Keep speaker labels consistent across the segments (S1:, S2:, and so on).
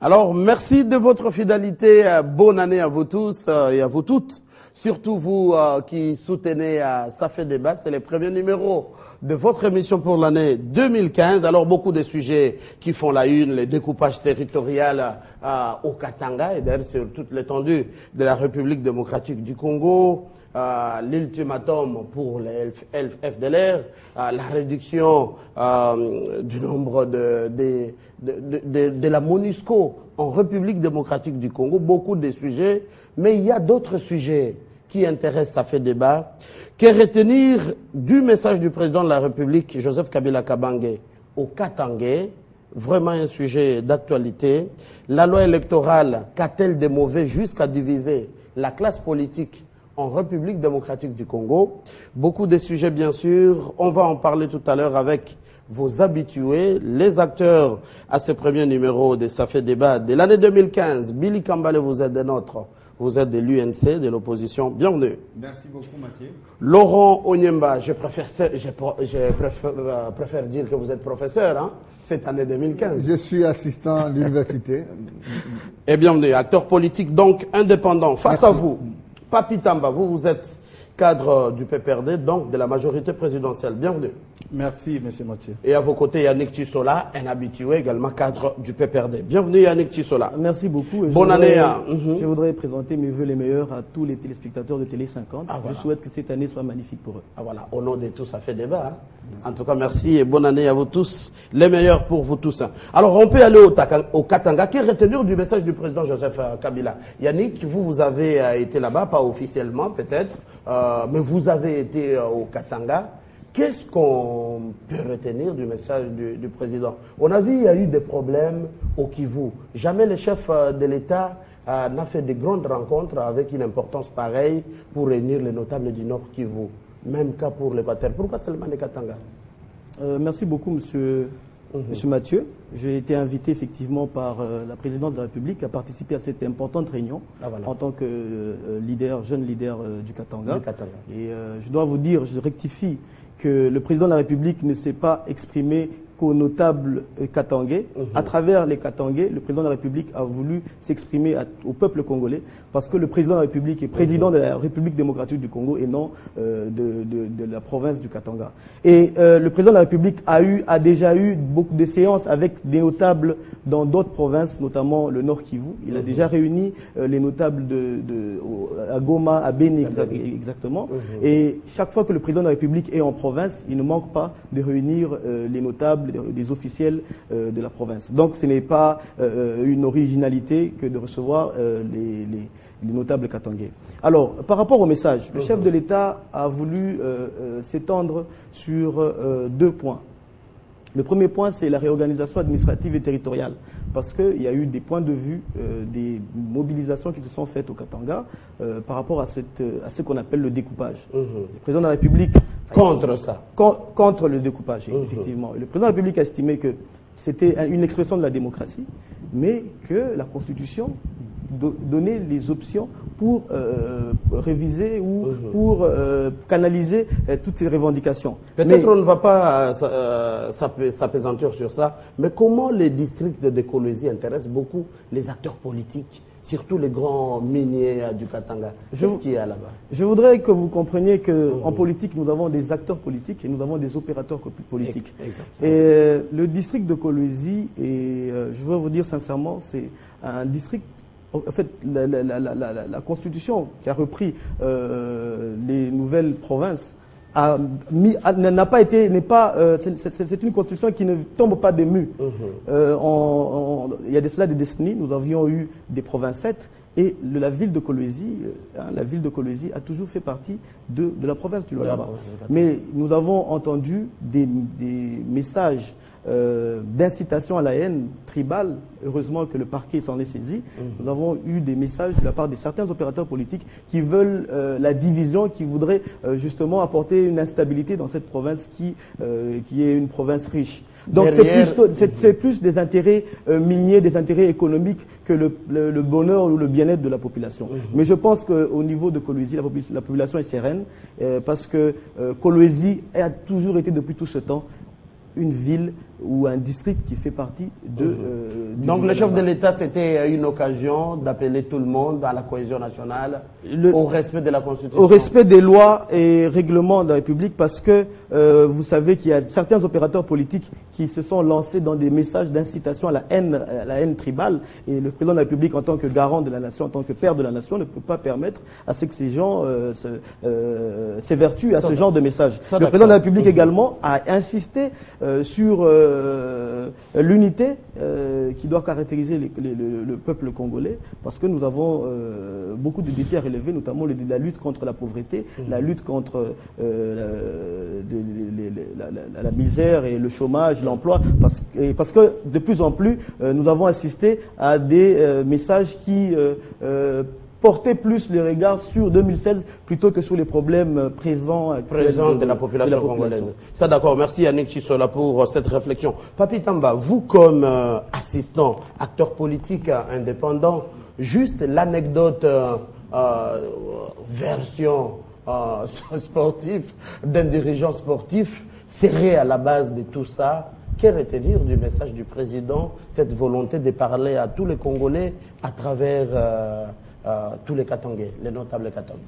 S1: Alors, merci de votre fidélité. Bonne année à vous tous et à vous toutes. Surtout vous qui soutenez Ça fait débat. C'est le premier numéro de votre émission pour l'année 2015. Alors, beaucoup de sujets qui font la une, les découpages territorial au Katanga et d'ailleurs sur toute l'étendue de la République démocratique du Congo. L'ultimatum pour les FDLR, la réduction du nombre de la MONUSCO en République démocratique du Congo, beaucoup de sujets, mais il y a d'autres sujets qui intéressent Ça fait débat. Que retenir du message du président de la République, Joseph Kabila Kabange, au Katangais, vraiment un sujet d'actualité. La loi électorale, qu'a-t-elle de mauvais jusqu'à diviser la classe politique en République démocratique du Congo? Beaucoup de sujets, bien sûr. On va en parler tout à l'heure avec vos habitués, les acteurs à ce premier numéro de Ça fait débat de l'année 2015. Billy Kambale, vous êtes des nôtres. Vous êtes de l'UNC, de l'opposition. Bienvenue.
S2: Merci beaucoup, Mathieu.
S1: Laurent Onyemba, je préfère dire que vous êtes professeur, hein, cette année 2015.
S3: Je suis assistant à l'université.
S1: Et bienvenue, acteur politique donc indépendant. Face à vous, Papi Tamba, vous êtes cadre du PPRD, donc de la majorité présidentielle. Bienvenue.
S3: Merci, monsieur Mathieu.
S1: Et à vos côtés, Yannick Tissola, un habitué, également cadre du PPRD. Bienvenue, Yannick Tissola.
S4: Merci beaucoup.
S1: Bonne année.
S4: Je voudrais présenter mes vœux les meilleurs à tous les téléspectateurs de Télé 50.
S1: Voilà.
S4: Je souhaite que cette année soit magnifique pour eux.
S1: Ah voilà, au nom de tous, Ça fait débat. Hein. En tout cas, merci et bonne année à vous tous. Les meilleurs pour vous tous. Hein. Alors, on peut aller au Katanga. Qui est retenu du message du président Joseph Kabila? Yannick, vous avez été là-bas, pas officiellement peut-être, mais vous avez été au Katanga. Qu'est-ce qu'on peut retenir du message du président? On a vu qu'il y a eu des problèmes au Kivu. Jamais le chef de l'État n'a fait de grandes rencontres avec une importance pareille pour réunir les notables du Nord Kivu. Même cas pour l'Équateur. Pourquoi seulement les Katanga?
S4: Merci beaucoup, monsieur Mathieu. J'ai été invité effectivement par la présidence de la République à participer à cette importante réunion en tant que jeune leader du Katanga. Et je dois vous dire, je rectifie, que le président de la République ne s'est pas exprimé qu'aux notables katangais. À travers les Katangais, le président de la République a voulu s'exprimer au peuple congolais parce que le président de la République est président de la République démocratique du Congo et non de la province du Katanga. Et le président de la République a déjà eu beaucoup de séances avec des notables dans d'autres provinces, notamment le Nord Kivu. Il a déjà réuni les notables à Goma, à Beni exactement. Et chaque fois que le président de la République est en province, il ne manque pas de réunir les notables, des officiels de la province. Donc ce n'est pas une originalité que de recevoir les notables katangais. Alors, par rapport au message, le chef de l'État a voulu s'étendre sur deux points. Le premier point, c'est la réorganisation administrative et territoriale, parce qu'il y a eu des points de vue, des mobilisations qui se sont faites au Katanga par rapport à ce qu'on appelle le découpage. Le président de la République...
S1: Contre ça.
S4: Contre le découpage, effectivement. Le président de la République a estimé que c'était une expression de la démocratie, mais que la Constitution donnait les options pour réviser ou pour canaliser toutes ces revendications.
S1: Peut-être on ne va pas s'appesantir sur ça, mais comment les districts d'écologie intéressent beaucoup les acteurs politiques, surtout les grands miniers du Katanga? Qu'est-ce qu'il y a là-bas?
S4: Je voudrais que vous compreniez qu'en politique, nous avons des acteurs politiques et nous avons des opérateurs politiques.
S1: Exactement.
S4: Et le district de Kolwezi, je veux vous dire sincèrement, c'est un district. En fait, la Constitution qui a repris les nouvelles provinces c'est une constitution qui ne tombe pas des murs. Il y a de cela des décennies, nous avions eu des provinces 7 et la ville de Kolwezi, a toujours fait partie de la province du Lualaba. Mais nous avons entendu des messages d'incitation à la haine tribale. Heureusement que le parquet s'en est saisi. Nous avons eu des messages de la part de certains opérateurs politiques qui veulent la division, qui voudraient justement apporter une instabilité dans cette province qui est une province riche. Donc c'est plus des intérêts miniers, des intérêts économiques que le bonheur ou le bien-être de la population. Mais je pense qu'au niveau de Kolwezi, la population est sereine parce que Kolwezi a toujours été depuis tout ce temps une ville ou un district qui fait partie de...
S1: Donc le chef de l'État, c'était une occasion d'appeler tout le monde à la cohésion nationale, au respect de la Constitution.
S4: Au respect des lois et règlements de la République, parce que vous savez qu'il y a certains opérateurs politiques qui se sont lancés dans des messages d'incitation à la haine tribale, et le président de la République, en tant que garant de la nation, en tant que père de la nation, ne peut pas permettre à ce que ces gens s'évertuent à ce genre de messages. Le président de la République également a insisté sur l'unité qui doit caractériser le peuple congolais, parce que nous avons beaucoup de défis à relever, notamment la lutte contre la pauvreté, la lutte contre la misère et le chômage, l'emploi, parce que de plus en plus, nous avons assisté à des messages qui porter plus les regards sur 2016 plutôt que sur les problèmes présents
S1: de la population congolaise. Ça, d'accord. Merci Yannick Chisola pour cette réflexion. Papi Tamba, vous comme assistant, acteur politique indépendant, juste l'anecdote version sportive d'un dirigeant sportif serré à la base de tout ça. Que retenir du message du président, cette volonté de parler à tous les Congolais à travers tous les Katangais, les notables Katangais?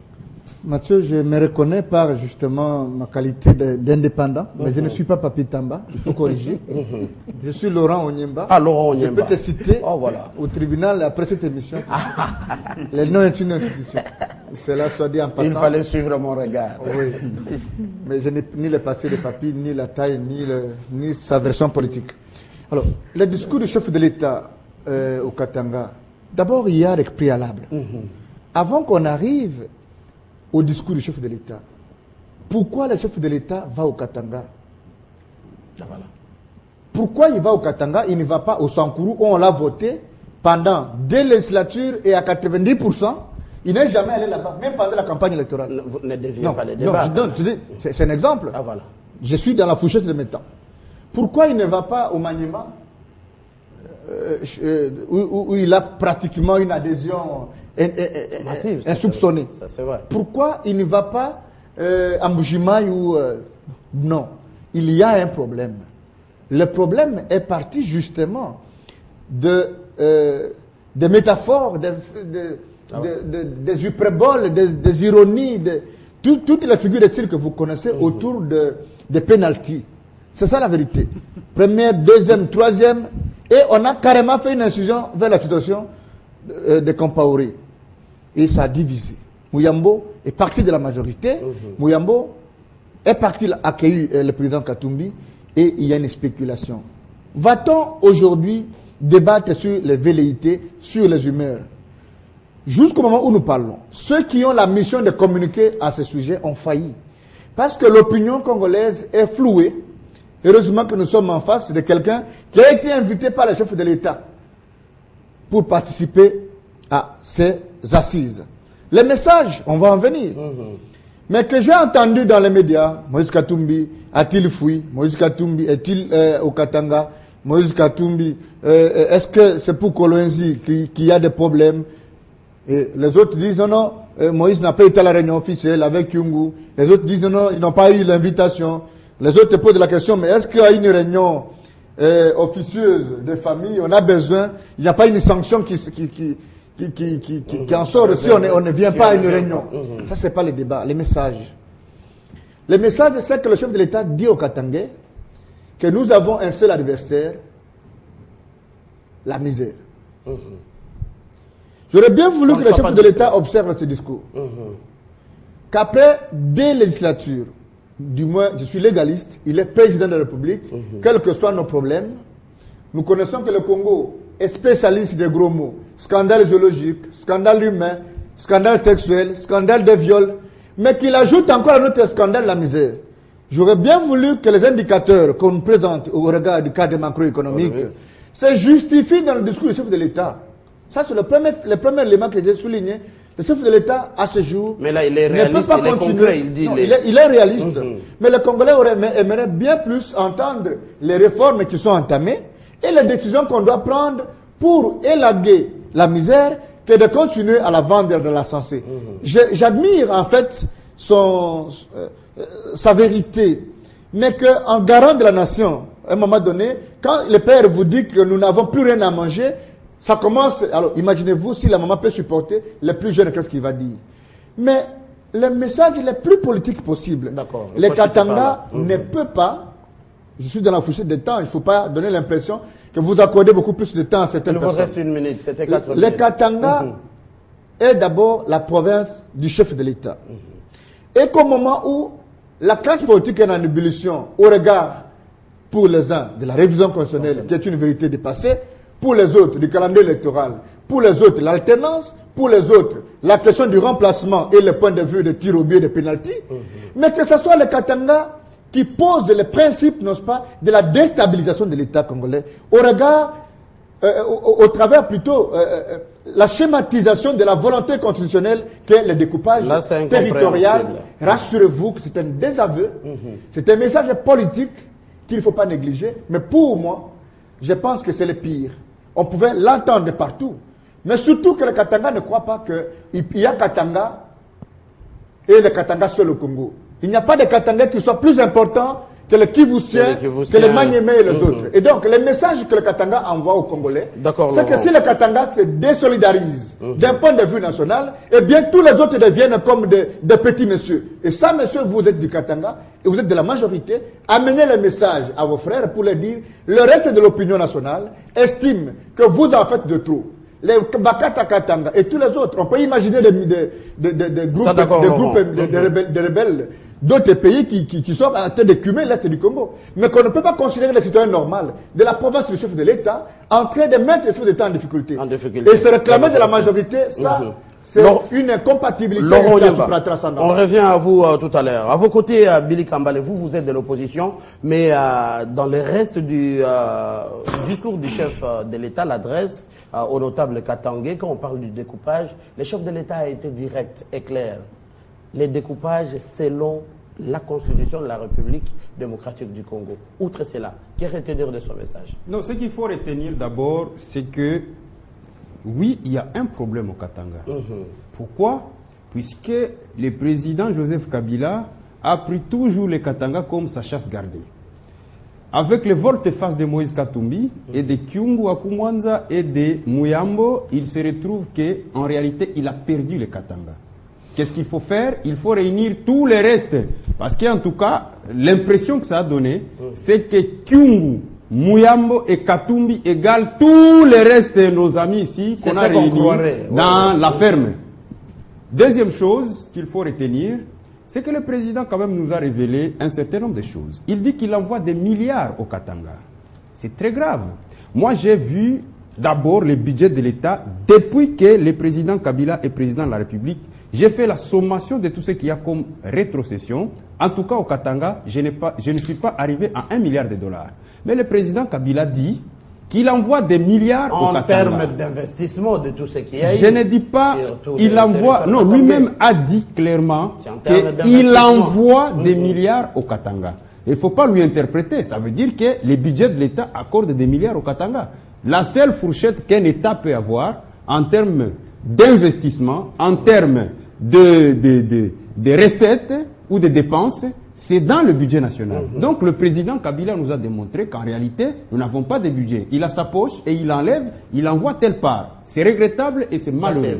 S3: Mathieu, je me reconnais par justement ma qualité d'indépendant, mais je ne suis pas Papi Tamba, il faut corriger. Je suis Laurent Onyemba.
S1: Ah, Laurent Onyemba.
S3: Je peux te citer au tribunal après cette émission. Le nom est une institution. Cela soit dit en passant.
S1: Il fallait suivre mon regard.
S3: Oui. Mais je n'ai ni le passé de Papi, ni la taille, ni sa version politique. Alors, le discours du chef de l'État au Katanga, d'abord, il y a des préalables. Avant qu'on arrive au discours du chef de l'État, pourquoi le chef de l'État va au Katanga?
S1: Voilà.
S3: Pourquoi il va au Katanga? Il ne va pas au Sankourou où on l'a voté pendant 2 législatures et à 90%. Il n'est jamais allé là-bas, même pendant la campagne électorale.
S1: Vous ne deviez pas les débats.
S3: Non, c'est un exemple.
S1: Ah, voilà.
S3: Je suis dans la fourchette de mes temps. Pourquoi il ne va pas au Maniema où il a pratiquement une adhésion
S1: massive,
S3: insoupçonnée?
S1: Ça, c'est vrai.
S3: Pourquoi il ne va pas à Mbujimaï ou... non, il y a un problème. Le problème est parti justement des métaphores, des hyperboles, des ironies, toutes les figures de style que vous connaissez autour des pénaltys. C'est ça la vérité. Première, deuxième, troisième, et on a carrément fait une incision vers la situation de Compaoré. Et ça a divisé. Mouyambo est parti de la majorité. Mouyambo est parti accueillir le président Katumbi, et il y a une spéculation. Va-t-on aujourd'hui débattre sur les velléités, sur les humeurs? Jusqu'au moment où nous parlons, ceux qui ont la mission de communiquer à ce sujet ont failli. Parce que l'opinion congolaise est flouée. Heureusement que nous sommes en face de quelqu'un qui a été invité par le chef de l'État pour participer à ces assises. Les messages, on va en venir. Mais que j'ai entendu dans les médias, Moïse Katumbi a-t-il fui? Moïse Katumbi est-il au Katanga? Moïse Katumbi, est-ce que c'est pour Kolwezi qu'il y a des problèmes? Et les autres disent non, Moïse n'a pas été à la réunion officielle avec Kyungu. Les autres disent non, ils n'ont pas eu l'invitation. Les autres posent la question, mais est-ce qu'il y a une réunion officieuse de famille? On a besoin, il n'y a pas une sanction qui en sort si on ne vient pas à une réunion. Ça, c'est pas le débat, les messages. Le message, c'est que le chef de l'État dit au Katangais que nous avons un seul adversaire, la misère. J'aurais bien voulu que le chef de l'État observe ce discours. Qu'après 2 législatures, du moins je suis légaliste, il est président de la République, quels que soient nos problèmes, nous connaissons que le Congo est spécialiste des gros mots. Scandale géologique, scandale humain, scandale sexuel, scandale de viol, mais qu'il ajoute encore à notre scandale la misère. J'aurais bien voulu que les indicateurs qu'on nous présente au regard du cadre macroéconomique se justifient dans le discours du chef de l'État. Ça, c'est le premier élément que j'ai souligné. Le chef de l'État, à ce jour,
S1: mais là, il est réaliste,
S3: ne peut pas continuer. Il est réaliste. Mais les Congolais aimeraient bien plus entendre les réformes qui sont entamées et les décisions qu'on doit prendre pour élaguer la misère que de continuer à la vendre dans la sensée. J'admire en fait sa vérité, mais qu'en garant de la nation, à un moment donné, quand le père vous dit que nous n'avons plus rien à manger, ça commence... Alors, imaginez-vous si la maman peut supporter, le plus jeune, qu'est-ce qu'il va dire? Mais le message le plus politique possible. Les Katanga ne peut pas, je suis dans la fourchette de temps, il ne faut pas donner l'impression que vous accordez beaucoup plus de temps à certaines personnes. Il vous reste une minute, c'était 4 minutes. Les Katanga est d'abord la province du chef de l'État. Et qu'au moment où la classe politique est en ébullition, au regard, pour les uns, de la révision constitutionnelle, qui est une vérité dépassée, pour les autres, du calendrier électoral, pour les autres, l'alternance, pour les autres, la question du remplacement et le point de vue de tir au but et de pénalty, mais que ce soit les Katanga qui posent le principe, n'est-ce pas, de la déstabilisation de l'État congolais, au regard, au travers plutôt, la schématisation de la volonté constitutionnelle qu'est le découpage territorial. Rassurez-vous que c'est un désaveu, c'est un message politique qu'il ne faut pas négliger, mais pour moi, je pense que c'est le pire. On pouvait l'entendre partout, mais surtout que le Katanga ne croit pas qu'il y a Katanga et le Katanga seul au Congo. Il n'y a pas de Katanga qui soit plus important que le Kivussien, que le Maniémé et les autres. Et donc, le message que le Katanga envoie aux Congolais, c'est que si le Katanga se désolidarise d'un point de vue national, eh bien, tous les autres deviennent comme des petits messieurs. Et ça, messieurs, vous êtes du Katanga, et vous êtes de la majorité, amenez le message à vos frères pour leur dire, le reste de l'opinion nationale estime que vous en faites de trop. Les Bakata Katanga et tous les autres, on peut imaginer des groupes, de rebelles d'autres pays qui sont en train d'écumer l'Est du Congo. Mais qu'on ne peut pas considérer les citoyens normaux de la province du chef de l'État en train de mettre les chefs d'État en difficulté. Et se réclamer de la majorité, ça, c'est une incompatibilité.
S1: On revient à vous tout à l'heure. À vos côtés, Billy Kambale, vous êtes de l'opposition, mais dans le reste du discours du chef de l'État, l'adresse au notable Katangé, quand on parle du découpage, le chef de l'État a été direct et clair. Les découpages selon la Constitution de la République démocratique du Congo. Outre cela, qu'est retenir de son message?
S2: Non, ce qu'il faut retenir d'abord, c'est que oui, il y a un problème au Katanga. Pourquoi? Puisque le président Joseph Kabila a pris toujours le Katanga comme sa chasse gardée. Avec le volte-face de Moïse Katumbi et de Kyungu Akumwanza et de Muyambo, il se retrouve qu'en réalité, il a perdu le Katanga. Qu'est-ce qu'il faut faire? Il faut réunir tous les restes. Parce qu'en tout cas, l'impression que ça a donné, c'est que Kyungu, Muyambo et Katumbi égalent tous les restes de nos amis ici qu'on a réunis dans la ferme. Deuxième chose qu'il faut retenir, c'est que le président quand même nous a révélé un certain nombre de choses. Il dit qu'il envoie des milliards au Katanga. C'est très grave. Moi, j'ai vu d'abord le budget de l'État depuis que le président Kabila est président de la République. J'ai fait la sommation de tout ce qu'il y a comme rétrocession. En tout cas, au Katanga, je ne suis pas arrivé à $1 milliard. Mais le président Kabila dit qu'il envoie des milliards au Katanga.
S1: En termes d'investissement de tout ce qu'il y a.
S2: Je ne dis pas, il envoie, non, lui-même a dit clairement qu'il envoie des milliards au Katanga. Il ne faut pas lui interpréter. Ça veut dire que les budgets de l'État accordent des milliards au Katanga. La seule fourchette qu'un État peut avoir en termes d'investissement, en termes de recettes ou de dépenses, c'est dans le budget national. Donc le président Kabila nous a démontré qu'en réalité, nous n'avons pas de budget. Il a sa poche et il enlève, il envoie telle part. C'est regrettable et c'est malheureux.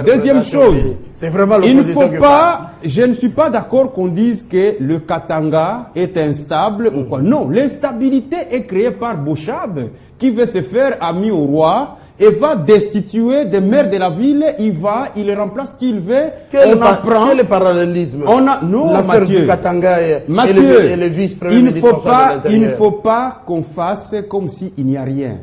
S2: Deuxième chose, il ne faut pas, je ne suis pas d'accord qu'on dise que le Katanga est instable ou quoi. Non, l'instabilité est créée par Bochab qui veut se faire ami au roi et va destituer des maires de la ville, il remplace qui il veut.
S1: Quel est le parallélisme?
S2: Non,
S1: l'affaire du Katanga et le vice-premier ministre.
S2: Il ne faut pas qu'on fasse comme s'il n'y a rien.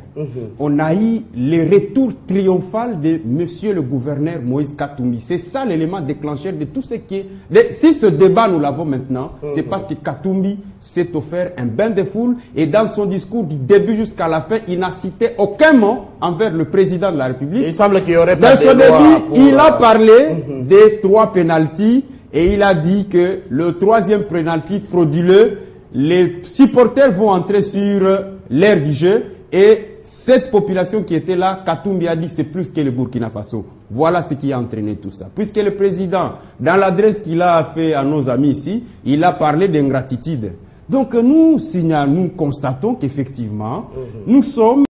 S2: On a eu le retour triomphal de monsieur le gouverneur Moïse Katumbi. C'est ça l'élément déclencheur de tout ce qui est... Si ce débat nous l'avons maintenant, c'est parce que Katumbi s'est offert un bain de foule et dans son discours du début jusqu'à la fin, il n'a cité aucun mot envers le président de la République.
S1: Il semble qu'il y aurait pas
S2: dans son début, il a parlé des 3 pénaltys et il a dit que le 3e pénalty frauduleux, les supporters vont entrer sur l'aire du jeu et cette population qui était là, Katumbi a dit c'est plus que le Burkina Faso. Voilà ce qui a entraîné tout ça. Puisque le président, dans l'adresse qu'il a fait à nos amis ici, il a parlé d'ingratitude. Donc nous signalons, nous constatons qu'effectivement, nous sommes